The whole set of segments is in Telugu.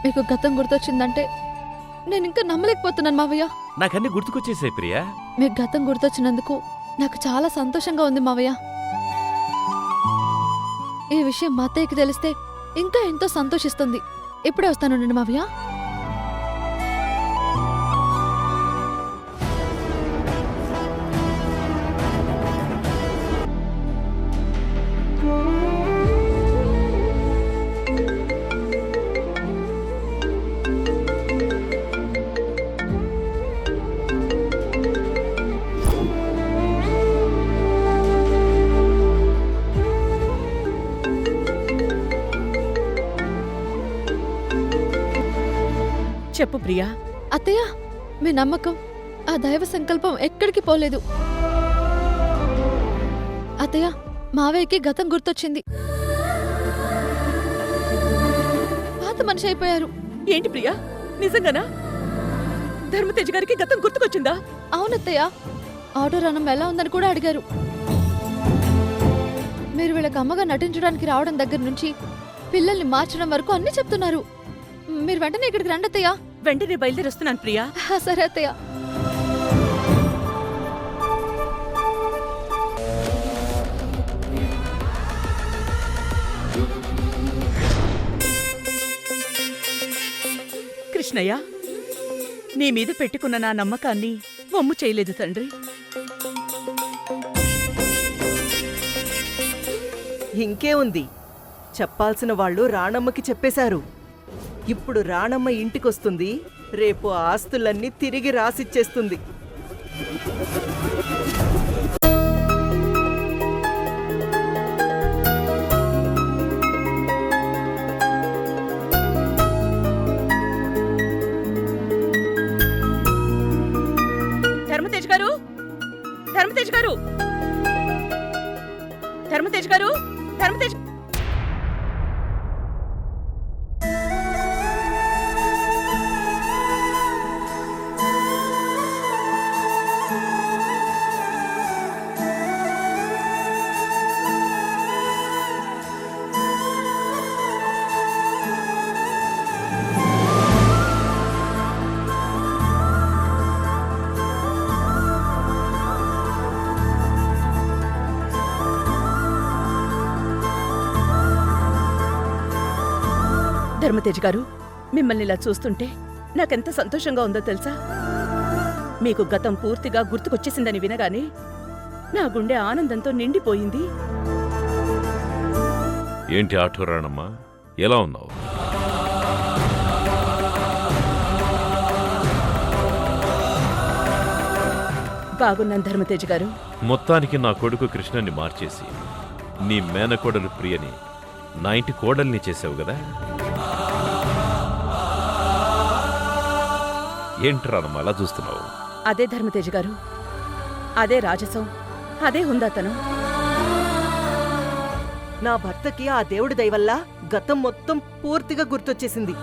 మీకు గతం గుర్తొచ్చిందంటే నేను ఇంకా నమ్మలేకపోతున్నాను మావయ్య. నాకన్నీ గుర్తుకొచ్చేసాయి ప్రియా. మీకు గతం గుర్తొచ్చినందుకు నాకు చాలా సంతోషంగా ఉంది మావయ్య. ఈ విషయం మా అత్తయ్యకి తెలిస్తే ఇంకా ఎంతో సంతోషిస్తుంది. ఇప్పుడే వస్తాను మావయ్య. చెప్పు ప్రియా. అత్తయ్య, మీ నమ్మకం, ఆ దైవ సంకల్పం ఎక్కడికి పోలేదు. అత్తయ్య, మావయ్యకి గతం గుర్తొచ్చింది. పాత మనిషి అయిపోయారు. ఏంటి ప్రియా, నిజంగానా? ధర్మతేజ్ గారికి గతం గుర్తుకొచ్చిందా? అవునత్తయ్య, ఆటో రణం ఎలా ఉందని కూడా అడిగారు. మీరు వీళ్ళకి అమ్మగా నటించడానికి రావడం దగ్గర నుంచి పిల్లల్ని మార్చడం వరకు అన్ని చెప్తున్నారు. మీరు వెంటనే ఇక్కడికి రండి అత్తయ్య. వెంటనే బయలుదేరొస్తున్నాను ప్రియా. సరే అత్తయ్య. కృష్ణయ్య, నీ మీద పెట్టుకున్న నా నమ్మకాన్ని వమ్ము చేయలేదు తండ్రి. ఇంకే ఉంది, చెప్పాల్సిన వాళ్ళు రాణమ్మకి చెప్పేశారు. ఇప్పుడు రాణమ్మ ఇంటికొస్తుంది, రేపు ఆస్తులన్నీ తిరిగి రాసిచ్చేస్తుంది. ధర్మతేజ్ గారు, ధర్మతేజ్ గారు, ధర్మతేజ్ గారు, ధర్మతేజ్. ధర్మతేజ్ గారు, మిమ్మల్ని ఇలా చూస్తుంటే నాకెంత సంతోషంగా ఉందో తెలుసా? మీకు గతం పూర్తిగా గుర్తుకొచ్చేసిందని వినగానే నా గుండె ఆనందంతో నిండిపోయింది. ఏంటి ఆటో రాణమ్మా, ఎలా ఉన్నావు? బాగున్నాను ధర్మతేజ్ గారు. మొత్తానికి నా కొడుకు కృష్ణని మార్చేసి నీ మేనకోడలు ప్రియని నా ఇంటి కోడల్ని చేసావు కదా. ఏంటి రానమ్మా అలా చూస్తున్నావు? అదే ధర్మతేజ్ గారు, అదే రాజసం, అదే హుందాతనం. నా భర్తకి ఆ దేవుడి దయవల్ల గతం మొత్తం పూర్తిగా గుర్తొచ్చేసింది.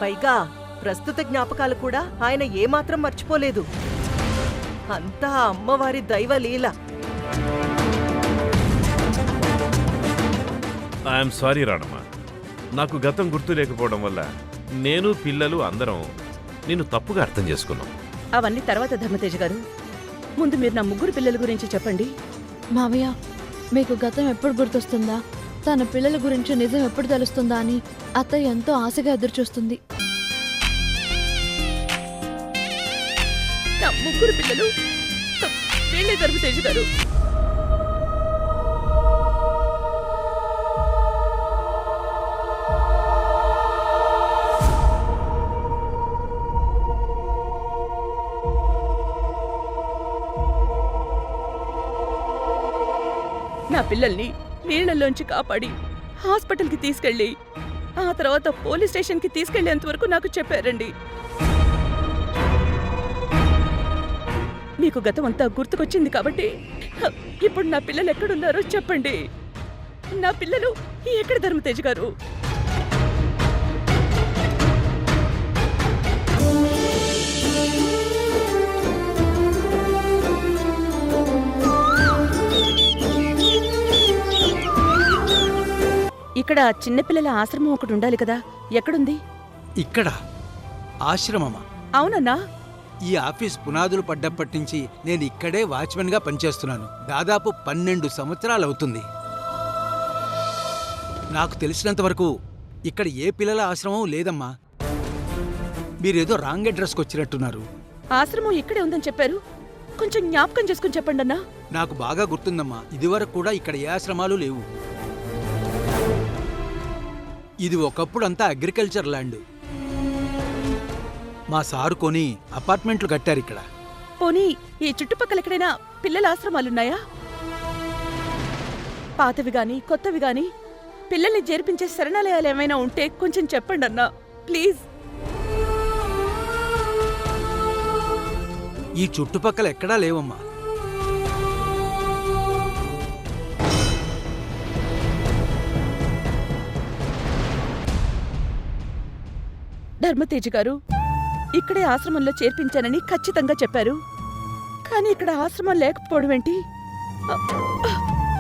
పైగా ప్రస్తుత జ్ఞాపకాలు కూడా ఆయన ఏమాత్రం మర్చిపోలేదు. అంతా అమ్మవారి దైవలీల. ఐఎమ్ సారీ రాణమ్మా, నాకు గతం గుర్తు లేకపోవడం వల్ల నేను పిల్లలు అందరం నేను తప్పుగా అర్థం చేసుకున్నాం. అవన్నీ తర్వాత ధర్మతేజ్ గారు, ముందు మీరు నా ముగ్గురు పిల్లల గురించి చెప్పండి. మావయ్య, మీకు గతం ఎప్పుడు గుర్తొస్తుందా, తన పిల్లల గురించి నిజం ఎప్పుడు తెలుస్తుందా అని అత్తయ్య ఎంతో ఆశగా ఎదురుచూస్తుంది. నా ముగ్గురు పిల్లలు వీళ్ళే ధర్మతేజ్ గారు. నా పిల్లల్ని నీళ్లలోంచి కాపాడి హాస్పిటల్కి తీసుకెళ్ళి ఆ తర్వాత పోలీస్ స్టేషన్కి తీసుకెళ్లేంత వరకు నాకు చెప్పారండి. మీకు గతం అంతా గుర్తుకొచ్చింది కాబట్టి ఇప్పుడు నా పిల్లలు ఎక్కడున్నారో చెప్పండి. నా పిల్లలు ఎక్కడ ధర్మతేజ్ గారు? ఇక్కడ చిన్నపిల్లల ఆశ్రమం ఒకటి ఉండాలి కదా, ఎక్కడుంది? ఇక్కడ ఆశ్రమమా? అవునన్నా. ఈ ఆఫీస్ పునాదులు పడ్డప్పటి నుంచి నేను ఇక్కడే వాచ్మెన్గా పనిచేస్తున్నాను. దాదాపు 12 సంవత్సరాలవుతుంది. నాకు తెలిసినంత వరకు ఇక్కడ ఏ పిల్లల ఆశ్రమం లేదమ్మా. మీరేదో రాంగ్ అడ్రస్కి వచ్చినట్టున్నారు. ఆశ్రమం ఇక్కడే ఉందని చెప్పారు, కొంచెం జ్ఞాపకం చేసుకుని చెప్పండి అన్నా. నాకు బాగా గుర్తుందమ్మా, ఇదివరకు కూడా ఇక్కడ ఏ ఆశ్రమాలు లేవు. ఇది ఒకప్పుడు అంతా అగ్రికల్చర్ ల్యాండ్. మా సారు కొని అపార్ట్మెంట్లు కట్టారు ఇక్కడ. పోనీ ఈ చుట్టుపక్కల ఎక్కడైనా పిల్లల ఆశ్రమాలున్నాయా? పాతవి గాని కొత్తవి గాని పిల్లల్ని చేర్పించే శరణాలయాలు ఏమైనా ఉంటే కొంచెం చెప్పండి అన్నా, ప్లీజ్. ఈ చుట్టుపక్కల ఎక్కడా లేవమ్మా. ధర్మతేజ గారు ఇక్కడే ఆశ్రమంలో చేర్పించానని ఖచ్చితంగా చెప్పారు. కానీ ఇక్కడ ఆశ్రమం లేకపోవడం ఏంటి?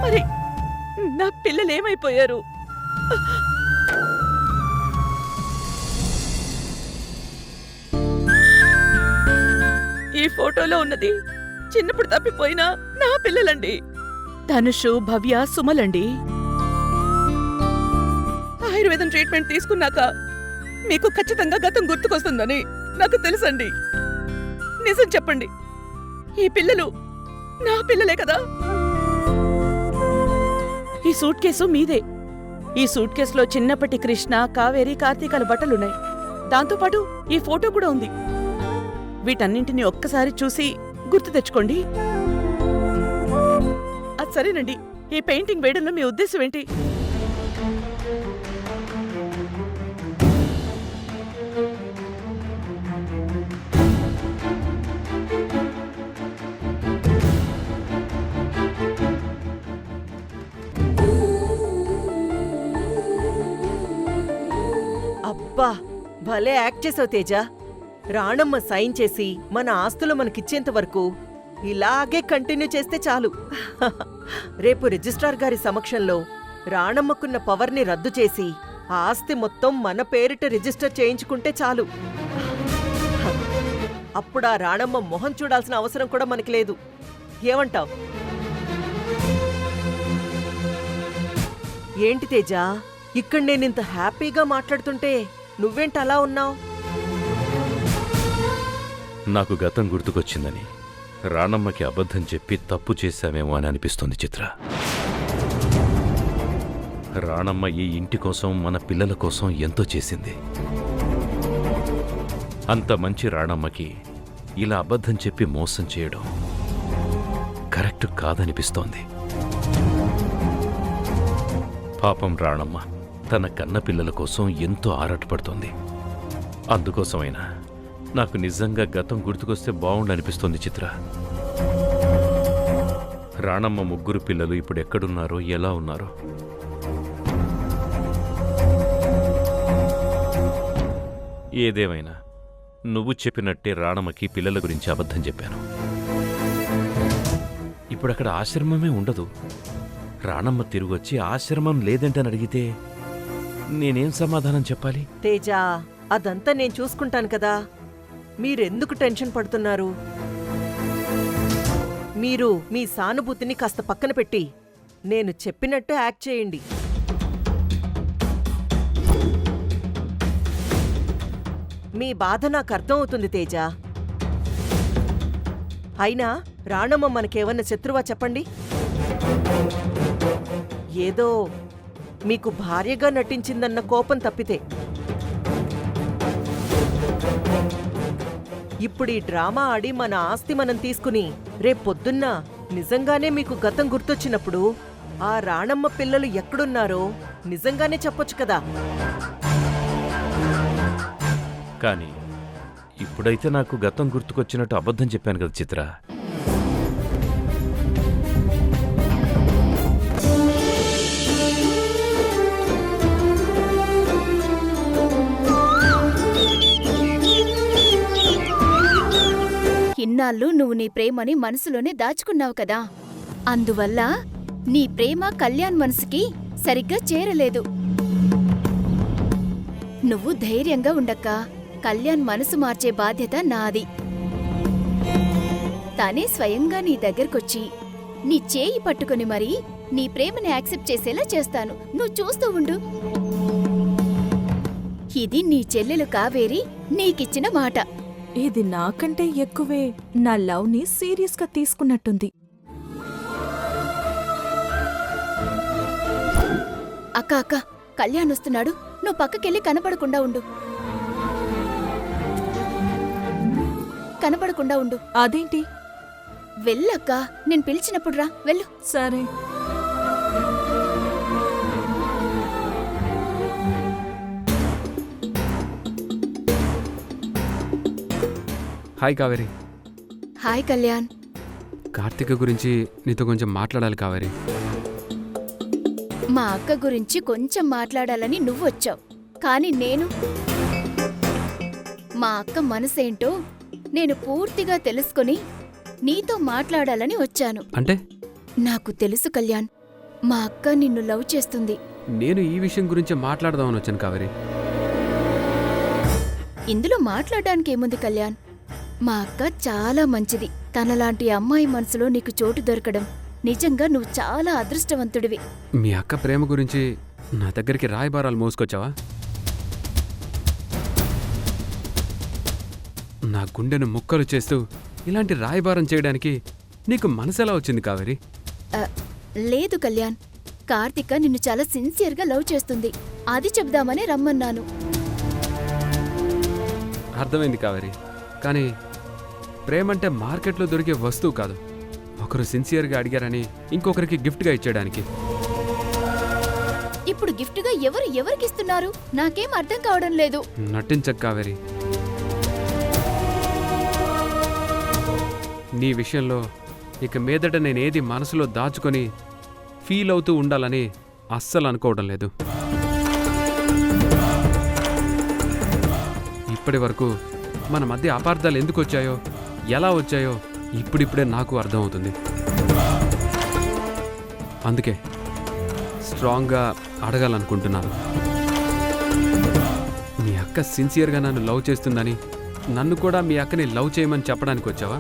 మరి నా పిల్లలేమైపోయారు? ఈ ఫోటోలో ఉన్నది చిన్నప్పుడు తప్పిపోయిన నా పిల్లలండి. ధనుషు, భవ్య, సుమలండి. ఆయుర్వేదం ట్రీట్మెంట్ తీసుకున్నాక మీకు ఖచ్చితంగా గతం గుర్తుకొస్తుందని నాకు తెలుసండి. నిజం చెప్పండి, ఈ పిల్లలు నా పిల్లలే కదా? ఈ సూట్ కేసు మీదే. ఈ సూట్ కేసులో చిన్నప్పటి కృష్ణ, కావేరి, కార్తీకాల బట్టలున్నాయి. దాంతోపాటు ఈ ఫోటో కూడా ఉంది. వీటన్నింటినీ ఒక్కసారి చూసి గుర్తు తెచ్చుకోండి. అది సరేనండి, ఈ పెయింటింగ్ వేయడంలో మీ ఉద్దేశం ఏంటి? అబ్బా, భలే యాక్ట్ చేసావు తేజ. రాణమ్మ సైన్ చేసి మన ఆస్తులు మనకిచ్చేంత వరకు ఇలాగే కంటిన్యూ చేస్తే చాలు. రేపు రిజిస్ట్రార్ గారి సమక్షంలో రాణమ్మకున్న పవర్ని రద్దు చేసి ఆ ఆస్తి మొత్తం మన పేరిట రిజిస్టర్ చేయించుకుంటే చాలు. అప్పుడు ఆ రాణమ్మ మొహం చూడాల్సిన అవసరం కూడా మనకి లేదు. ఏమంటావ్? ఏంటి తేజ, ఇక్కడ నేనింత హ్యాపీగా మాట్లాడుతుంటే నువ్వేంటి అలా ఉన్నావు? నాకు గతం గుర్తుకొచ్చిందని రాణమ్మకి అబద్ధం చెప్పి తప్పు చేశామేమో అని అనిపిస్తుంది చిత్ర. రాణమ్మ ఈ ఇంటి కోసం, మన పిల్లల కోసం ఎంతో చేసింది. అంత మంచి రాణమ్మకి ఇలా అబద్ధం చెప్పి మోసం చేయడం కరెక్ట్ కాదనిపిస్తోంది. పాపం రాణమ్మ తన కన్న పిల్లల కోసం ఎంతో ఆరాటపడుతోంది. అందుకోసమైనా నాకు నిజంగా గతం గుర్తుకొస్తే బావుండనిపిస్తోంది చిత్ర. రాణమ్మ ముగ్గురు పిల్లలు ఇప్పుడు ఎక్కడున్నారో, ఎలా ఉన్నారో. ఏదేమైనా నువ్వు చెప్పినట్టే రాణమ్మకి పిల్లల గురించి అబద్ధం చెప్పాను. ఇప్పుడక్కడ ఆశ్రమమే ఉండదు. రాణమ్మ తిరిగొచ్చి ఆశ్రమం లేదంటని అడిగితే నేనేం సమాధానం చెప్పాలి? తేజ, అదంతా నేను చూసుకుంటాను కదా. మీరెందుకు టెన్షన్ పడుతున్నారు? మీరు మీ సానుభూతిని కాస్త పక్కన పెట్టి నేను చెప్పినట్టు యాక్ట్ చేయండి. మీ బాధ నాకు అర్థం అవుతుంది తేజ. అయినా రాణమ్మ మనకేమన్నా శత్రువా చెప్పండి? ఏదో మీకు భార్యగా నటించిందన్న కోపం తప్పితే. ఇప్పుడు ఈ డ్రామా ఆడి మన ఆస్తి మనం తీసుకుని రేపొద్దున్న నిజంగానే మీకు గతం గుర్తొచ్చినప్పుడు ఆ రాణమ్మ పిల్లలు ఎక్కడున్నారో నిజంగానే చెప్పొచ్చు కదా. కానీ ఇప్పుడైతే నాకు గతం గుర్తుకొచ్చినట్టు అబద్ధం చెప్పాను కదా చిత్ర. ఇన్నాళ్ళు నువ్వు నీ ప్రేమని మనసులోనే దాచుకున్నావు కదా, అందువల్ల నీ ప్రేమ కళ్యాణ్ మనసుకి సరిగ్గా చేరలేదు. నువ్వు ధైర్యంగా ఉండక్క. కళ్యాణ్ మనసు మార్చే బాధ్యత నాది. తనే స్వయంగా నీ దగ్గరకొచ్చి నీ చేయి పట్టుకుని మరీ నీ ప్రేమని యాక్సెప్ట్ చేసేలా చేస్తాను. నువ్వు చూస్తూ ఉండు. ఇది నీ చెల్లెలు కావేరి నీకిచ్చిన మాట. ఇది నాకంటే ఎక్కువే నా లవ్ని సీరియస్గా తీసుకున్నట్టుంది. అక్క అక్క, కళ్యాణ్ వస్తున్నాడు. నువ్వు పక్కకెళ్ళి కనపడకుండా ఉండు. కనపడకుండా ఉండు. అదేంటి? వెళ్ళక్క, నేను పిలిచినప్పుడు రా. వెళ్ళు. సరే. హాయ్ కావేరి. హాయ్ కళ్యాణ్. కార్తీక గురించి నీతో కొంచెం మాట్లాడాలి కావేరి. మా అక్క గురించి కొంచెం మాట్లాడాలని నువ్వొచ్చావు, కానీ నేను మా అక్క మనసేంటో నేను పూర్తిగా తెలుసుకుని నీతో మాట్లాడాలని వచ్చాను. అంటే నాకు తెలుసు కళ్యాణ్, మా అక్క నిన్ను లవ్ చేస్తుంది. నేను ఈ విషయం గురించి మాట్లాడదామని వచ్చాను కావేరి. ఇందులో మాట్లాడడానికి ఏముంది కళ్యాణ్? మా అక్క చాలా మంచిది. తనలాంటి అమ్మాయి మనసులో నీకు చోటు దొరకడం నిజంగా నువ్వు చాలా అదృష్టవంతుడివి. మీ అక్క ప్రేమ గురించి నా దగ్గరికి రాయబారాలు మోసుకొచ్చావా? నా గుండెను ముక్కలు చేస్తూ ఇలాంటి రాయబారం చేయడానికి నీకు మనసెలా వచ్చింది కావేరి? లేదు కళ్యాణ్, కార్తిక నిన్ను చాలా సిన్సియర్గా లవ్ చేస్తుంది. అది చెప్దామని రమ్మన్నాను. అర్థమైంది కావేరి, కానీ ప్రేమంటే మార్కెట్లో దొరికే వస్తువు కాదు. ఒకరు సిన్సియర్గా అడిగారని ఇంకొకరికి గిఫ్ట్గా ఇచ్చేయడానికి. ఇప్పుడు గిఫ్ట్గా ఎవరికిస్తున్నారు? నాకేం అర్థం కావడం లేదు. నటించక కావేరి. నీ విషయంలో ఇక మీదట నేనేది మనసులో దాచుకొని ఫీల్ అవుతూ ఉండాలని అస్సలు అనుకోవడం లేదు. ఇప్పటి వరకు మన మధ్య అపార్థాలు ఎందుకు వచ్చాయో, ఎలా వచ్చాయో ఇప్పుడిప్పుడే నాకు అర్థమవుతుంది. అందుకే స్ట్రాంగ్గా అడగాలనుకుంటున్నాను. మీ అక్క సిన్సియర్గా నన్ను లవ్ చేస్తుందని, నన్ను కూడా మీ అక్కని లవ్ చేయమని చెప్పడానికి వచ్చావా?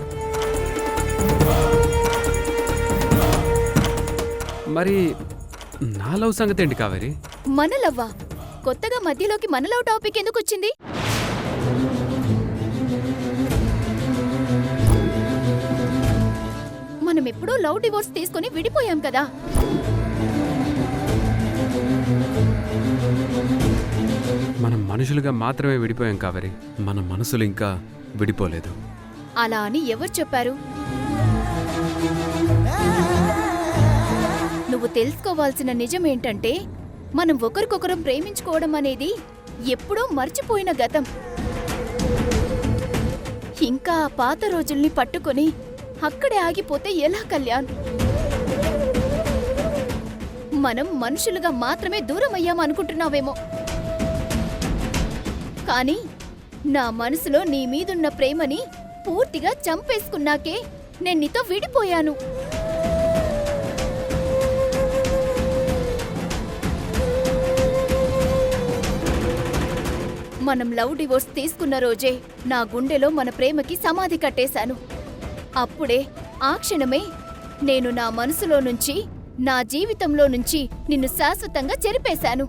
మరి నా లవ్ సంగతి ఏంటి కావేరి? మన లవ్వా? కొత్తగా మధ్యలోకి మన లవ్ టాపిక్ ఎందుకు వచ్చింది? మనం ఎప్పుడూ లవ్ డివోర్స్ తీసుకుని విడిపోయాం కదా. మనం మనుషులుగా మాత్రమే విడిపోయాం కావేరి. మన మనసులు ఇంకా విడిపోలేదు. అలా అని ఎవరు చెప్పారు? నువ్వు తెలుసుకోవాల్సిన నిజమేంటంటే, మనం ఒకరికొకరం ప్రేమించుకోవడం అనేది ఎప్పుడో మర్చిపోయిన గతం. ఇంకా ఆ పాత రోజుల్ని పట్టుకొని అక్కడే ఆగిపోతే ఎలా కళ్యాణ్? మనం మనుషులుగా మాత్రమే దూరం అయ్యామనుకుంటున్నావేమో, కానీ నా మనసులో నీ మీదున్న ప్రేమని పూర్తిగా చంపేసుకున్నాకే నేను నీతో విడిపోయాను. మనం లవ్ డివోర్స్ తీసుకున్న రోజే నా గుండెలో మన ప్రేమకి సమాధి కట్టేశాను. అప్పుడే, ఆ క్షణమే నేను నా మనసులో నుంచి, నా జీవితంలో నుంచి నిన్ను శాశ్వతంగా చెరిపేశాను.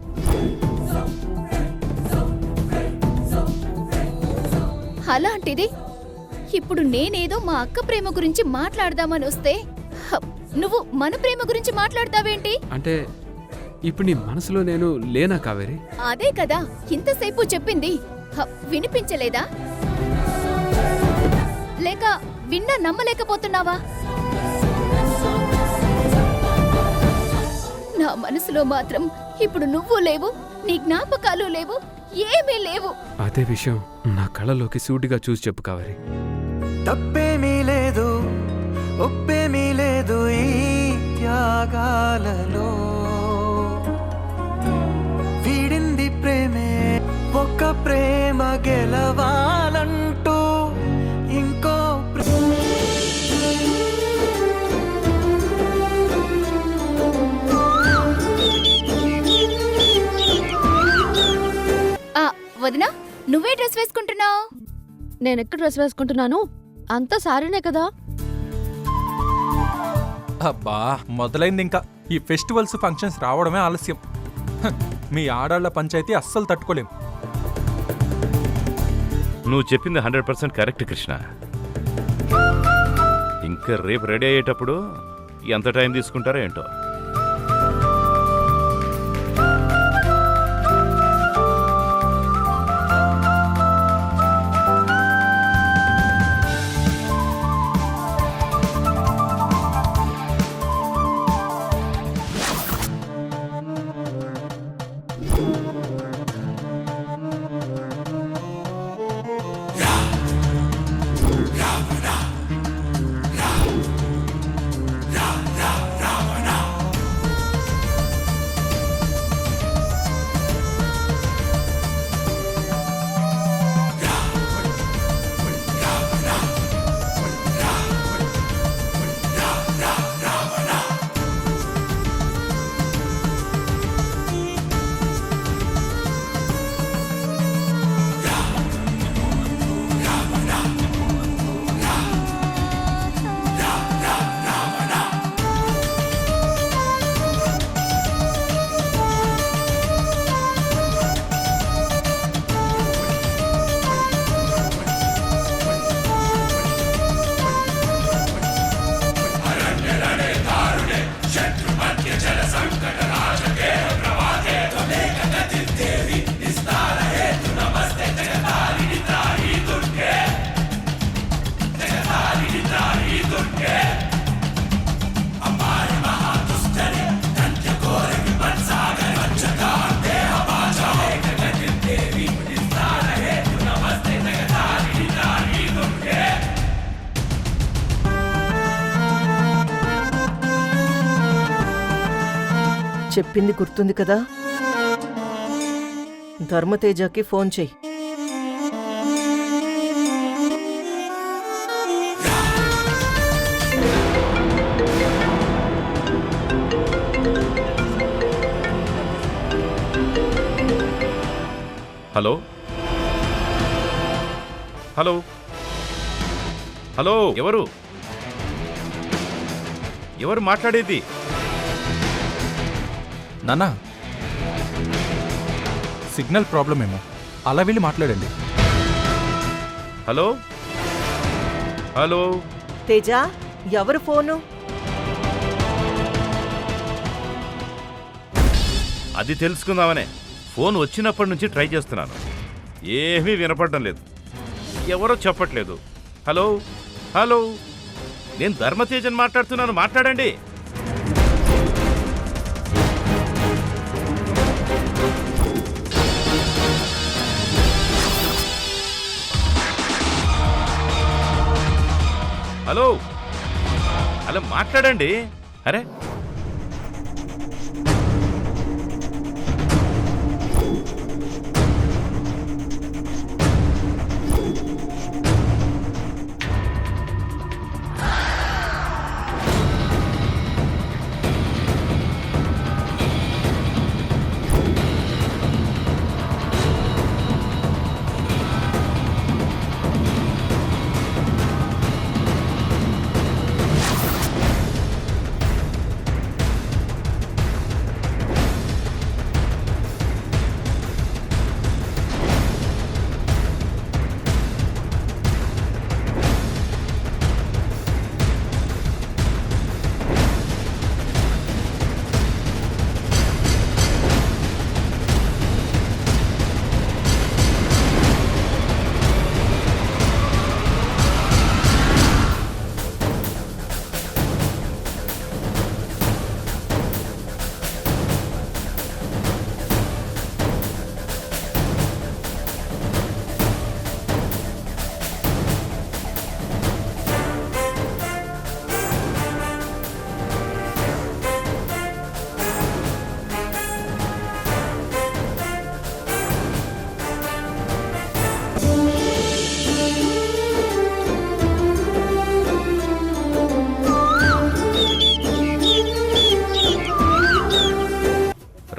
అలాంటిది ఇప్పుడు నేనేదో మా అక్క ప్రేమ గురించి మాట్లాడదామని వస్తే నువ్వు మన ప్రేమ గురించి మాట్లాడతావేంటి? అంటే ఇప్పుడు నీ మనసులో నేను లేనా కావేరి? అదే కదా ఇంతసేపు చెప్పింది. వినిపించలేదా? లేక విన్నా నమ్మలేకపోతున్నావా? నా మనసులో మాత్రం ఇప్పుడు నువ్వు లేవు, నీ జ్ఞాపకాలు లేవు, ఏమీ లేవు. అదే విషయం నా కళ్ళలోకి సూటిగా చూసి చెప్పు కావేరి. తప్పేమీ లేదు, ఒప్పేమీ లేదు ఈ త్యాగాలలో. వీడింది ప్రేమే, ఒక్క ప్రేమ గెలవాలంటూ ఇంకో వదినా నువ్వే డ్రెస్ వేసుకుంటున్నావు? నేనెక్కడ డ్రెస్ వేసుకుంటున్నాను? అంతా సారీనే కదా. అబ్బా మొదలైంది ఇంకా. ఈ ఫెస్టివల్స్ ఫంక్షన్స్ రావడమే ఆలస్యం. మీ ఆడాళ్ల పంచాయతీ అస్సలు తట్టుకోలేం. నువ్వు చెప్పింది 100% కరెక్ట్ కృష్ణ. ఇంకా రేపు రెడీ అయ్యేటప్పుడు ఎంత టైం తీసుకుంటారో ఏంటో. చెప్పింది గుర్తుంది కదా? ధర్మతేజకి ఫోన్ చెయ్యి. హలో హలో హలో, ఎవరు ఎవరు మాట్లాడేది? నాన్నా సిగ్నల్ ప్రాబ్లం ఏమో, అలా వెళ్ళి మాట్లాడండి. హలో హలో తేజ, ఎవరు ఫోను? అది తెలుసుకుందామనే ఫోన్ వచ్చినప్పటి నుంచి ట్రై చేస్తున్నాను. ఏమీ వినపడడం లేదు, ఎవరో చెప్పట్లేదు. హలో హలో, నేను ధర్మతేజన్ మాట్లాడుతున్నాను, మాట్లాడండి. హలో అలా మాట్లాడండి. అరే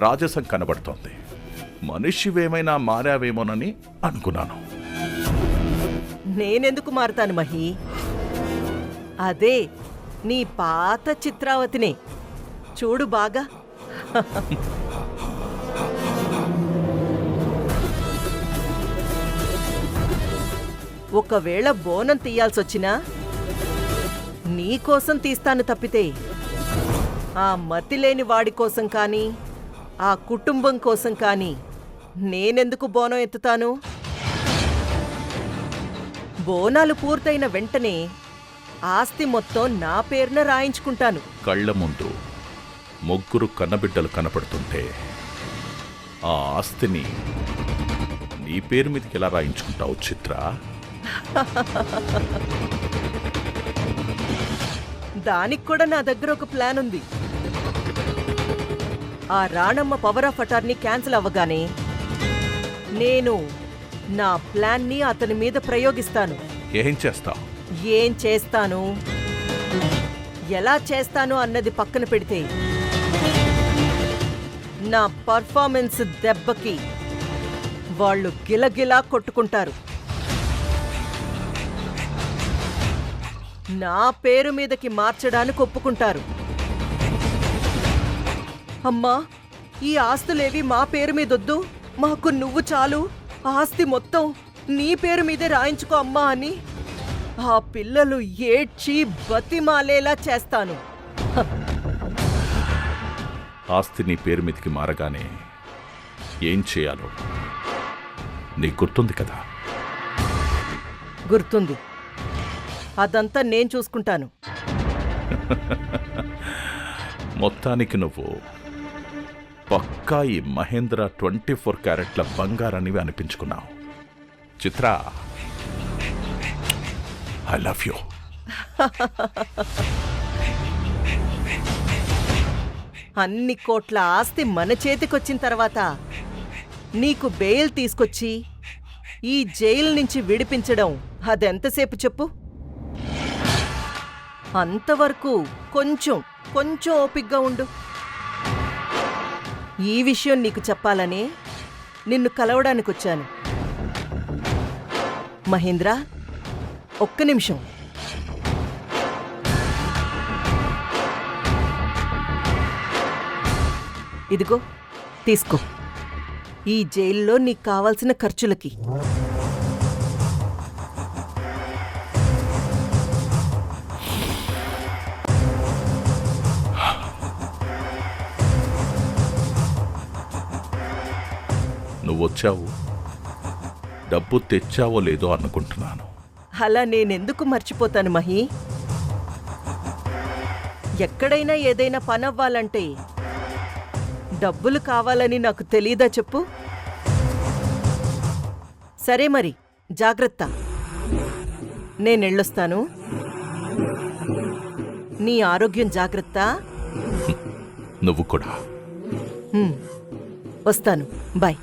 రాజసం కనబడుతోంది. మనిషివేమైనా మారావేమోనని అనుకున్నాను. నేనెందుకు మారతాను మహి? అదే నీ పాత చిత్రావతినే. చూడు బాగా. ఒకవేళ బోనం తీయాల్సొచ్చినా నీకోసం తీస్తాను తప్పితే ఆ మతిలేని వాడి కోసం కానీ ఆ కుటుంబం కోసం కానీ నేనెందుకు బోనం ఎత్తుతాను? బోనాలు పూర్తయిన వెంటనే ఆస్తి మొత్తం నా పేరున రాయించుకుంటాను. కళ్ళ ముందు ముగ్గురు కన్నబిడ్డలు కనపడుతుంటే ఆ ఆస్తిని నీ పేరు మీదకి ఎలా రాయించుకుంటావు చిత్ర? దానికి కూడా నా దగ్గర ఒక ప్లాన్ ఉంది. ఆ Ranamma power of attorney cancel అవ్వగానే నేను నా ప్లాన్ని అతని మీద ప్రయోగిస్తాను. ఏం చేస్తావు? ఏం చేస్తాను, ఎలా చేస్తాను అన్నది పక్కన పెడితే నా పర్ఫార్మెన్స్ దెబ్బకి వాళ్ళు గిలగిలా కొట్టుకుంటారు. నా పేరు మీదకి మార్చడానికి ఒప్పుకుంటారు. అమ్మా, ఈ ఆస్తులేవి మా పేరు మీదొద్దు, మాకు నువ్వు చాలు, ఆస్తి మొత్తం నీ పేరు మీదే రాయించుకో అమ్మా అని ఆ పిల్లలు ఏడ్చి బతిమాలేలా చేస్తాను. ఆస్తి నీ పేరు మీదకి మారగానే ఏం చేయాలో నీకు గుర్తుంది కదా? గుర్తుంది. అదంతా నేను చూసుకుంటాను. మొత్తానికి నువ్వు పక్కా ఈ మహేంద్ర 24 క్యారెట్ల బంగారానివి అనిపించుకున్నావు. చిత్ర, ఐ లవ్ యూ. అన్ని కోట్ల ఆస్తి మన చేతికొచ్చిన తర్వాత నీకు బెయిల్ తీసుకొచ్చి ఈ జైలు నుంచి విడిపించడం అదెంతసేపు చెప్పు? అంతవరకు కొంచెం ఓపిగ్గా ఉండు. ఈ విషయం నీకు చెప్పాలనే నిన్ను కలవడానికొచ్చాను. మహేంద్ర, ఒక్క నిమిషం. ఇదిగో తీసుకో. ఈ జైల్లో నీకు కావాల్సిన ఖర్చులకి. నువ్వొచ్చావు, డబ్బు తెచ్చావో లేదో అనుకుంటున్నాను. అలా నేనెందుకు మర్చిపోతాను మహి? ఎక్కడైనా ఏదైనా పనవ్వాలంటే డబ్బులు కావాలని నాకు తెలీదా చెప్పు? సరే మరి, జాగ్రత్త. నేనెళ్ళొస్తాను. నీ ఆరోగ్యం జాగ్రత్త. నువ్వు కూడా. వస్తాను. బాయ్.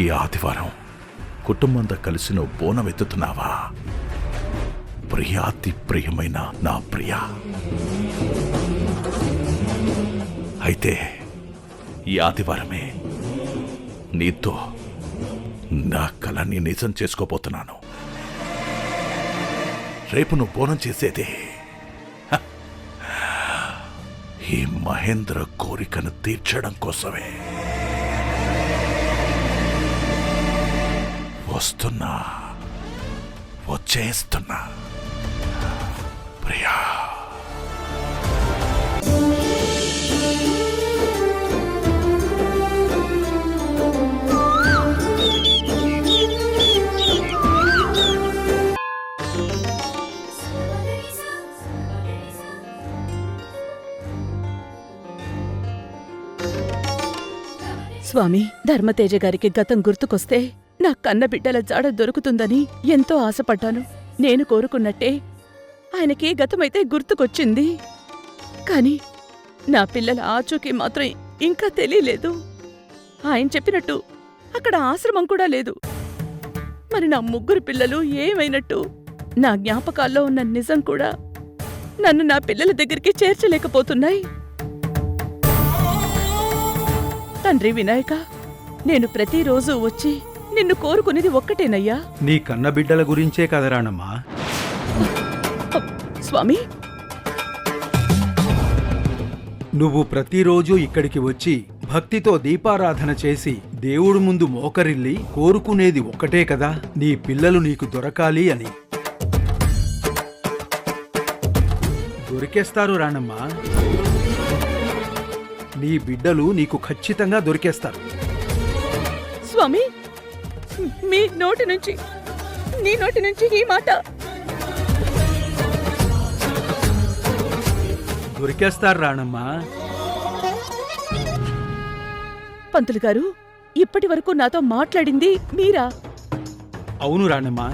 ఈ ఆదివారం కుటుంబంతో కలిసి నువ్వు బోనం ఎత్తుతున్నావా? ప్రియాతి ప్రియమైన నా ప్రియా. అయితే ఈ ఆదివారమే నీతో నా కలని నిజం చేసుకోబోతున్నాను. రేపు నువ్వు బోనం చేసేదే ఈ మహేంద్ర కోరికను తీర్చడం కోసమే. వస్తున్నా, వచ్చేస్తున్నా ప్రియా. స్వామి, ధర్మతేజ గారికి గతం గుర్తుకొస్తే నా కన్న బిడ్డల జాడ దొరుకుతుందని ఎంతో ఆశపడ్డాను. నేను కోరుకున్నట్టే ఆయనకి గతమైతే గుర్తుకొచ్చింది. కాని నా పిల్లల ఆచూకీ మాత్రం ఇంకా తెలియలేదు. ఆయన చెప్పినట్టు అక్కడ ఆశ్రమం కూడా లేదు. మరి నా ముగ్గురు పిల్లలు ఏమైనట్టు? నా జ్ఞాపకాల్లో ఉన్న నిజం కూడా నన్ను నా పిల్లల దగ్గరికి చేర్చలేకపోతున్నాయి. తండ్రి వినాయక, నేను ప్రతిరోజు వచ్చి నిన్ను కోరుకునేది ఒక్కటేనయ్యా. నీ కన్న బిడ్డల గురించే కదా రాణమ్మా. స్వామి, నువ్వు ప్రతిరోజు ఇక్కడికి వచ్చి భక్తితో దీపారాధన చేసి దేవుడు ముందు మోకరిల్లి కోరుకునేది ఒక్కటే కదా, నీ పిల్లలు నీకు దొరకాలి అని. దొరికేస్తారు రాణమ్మా. నీ బిడ్డలు నీకు ఖచ్చితంగా దొరికేస్తారు. స్వామి, మీ నోటి నుంచి, నీ నోటి నుంచి ఈ మాట. దొరికేస్తారు రాణమ్మా. పంతులు గారు, ఇప్పటి వరకు నాతో మాట్లాడింది మీరా? అవును రాణమ్మా.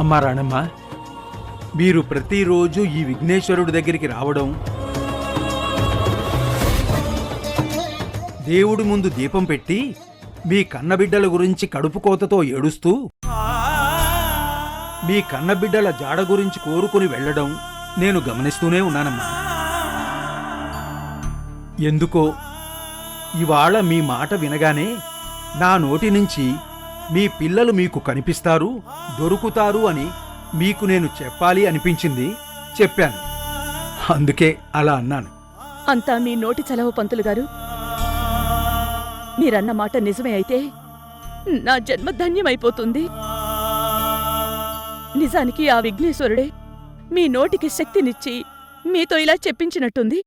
అమ్మా రాణమ్మా, మీరు ప్రతిరోజు ఈ విఘ్నేశ్వరుడి దగ్గరికి రావడం, దేవుడి ముందు దీపం పెట్టి మీ కన్నబిడ్డల గురించి కడుపుకోతతో ఏడుస్తూ మీ కన్నబిడ్డల జాడ గురించి కోరుకుని వెళ్ళడం నేను గమనిస్తూనే ఉన్నానమ్మా. ఎందుకో ఇవాళ మీ మాట వినగానే నా నోటి నుంచి మీ పిల్లలు మీకు కనిపిస్తారు, దొరుకుతారు అని మీకు నేను చెప్పాలి అనిపించింది. చెప్పాను. అందుకే అలా అన్నాను. అంతా మీ నోటి చలవ పంతులు గారు. మీరన్న మాట నిజమే అయితే నా జన్మ ధన్యమైపోతుంది. నిజానికి ఆ విఘ్నేశ్వరుడే మీ నోటికి శక్తినిచ్చి మీతో ఇలా చెప్పించినట్టుంది.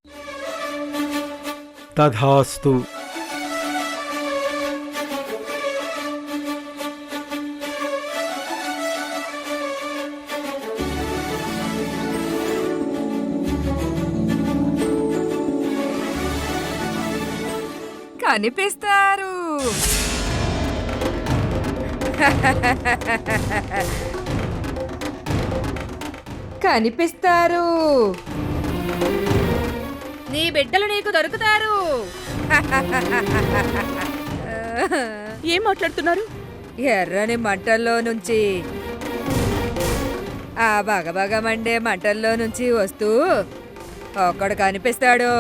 తథాస్తు. కనిపిస్తారు. కనిపిస్తారు. నీ బిడ్డలు నీకు దొరుకుతారు. ఏం మాట్లాడుతున్నారు? ఎర్రని మంటల్లో నుంచి, ఆ బగబగ మండే మంటల్లో నుంచి వస్తూ ఒక్కడు కనిపిస్తాడు.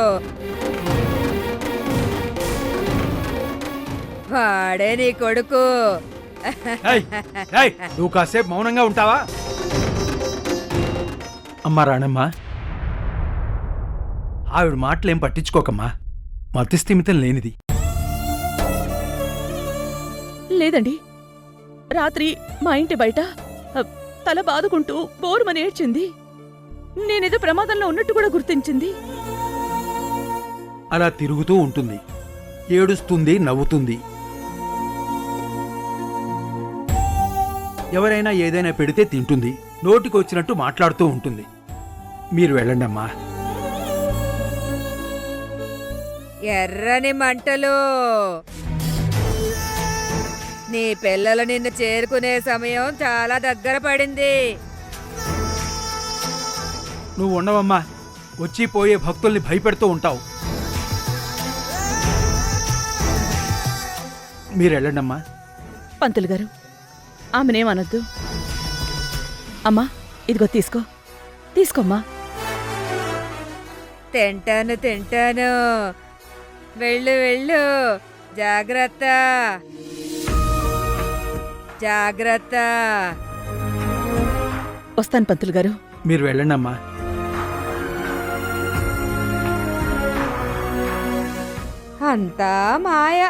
వాడే నీ కొడుకు. నువ్వు కాసేపు మౌనంగా ఉంటావా? అమ్మా రాణమ్మా, ఆవిడ మాటలేం పట్టించుకోకమ్మా. మతిస్థిమితం లేనిది. లేదండి, రాత్రి మా ఇంటి బయట తల బాదుకుంటూ బోరుమని ఏడ్చింది. నేనేదో ప్రమాదంలో ఉన్నట్టు కూడా గుర్తించింది. అలా తిరుగుతూ ఉంటుంది, ఏడుస్తుంది, నవ్వుతుంది. ఎవరైనా ఏదైనా పెడితే తింటుంది, నోటికొచ్చినట్టు మాట్లాడుతూ ఉంటుంది. మీరు వెళ్ళండమ్మా. ఎర్రని మంటలు. నీ పిల్లలు నిన్ను చేరుకునే సమయం చాలా దగ్గర పడింది. నువ్వు ఉండవమ్మా, వచ్చి పోయే భక్తుల్ని భయపెడుతూ ఉంటావు. మీరు వెళ్ళండమ్మా. పంతులు గారు, ఆమెనేమనొద్దు. అమ్మా, ఇదిగో తీసుకో, తీసుకోమ్మా. తింటాను తింటాను. వెళ్ళు వెళ్ళు. జాగ్రత్త జాగ్రత్త. వస్తాను పంతులు గారు. మీరు వెళ్ళండమ్మా. అంతా మాయ.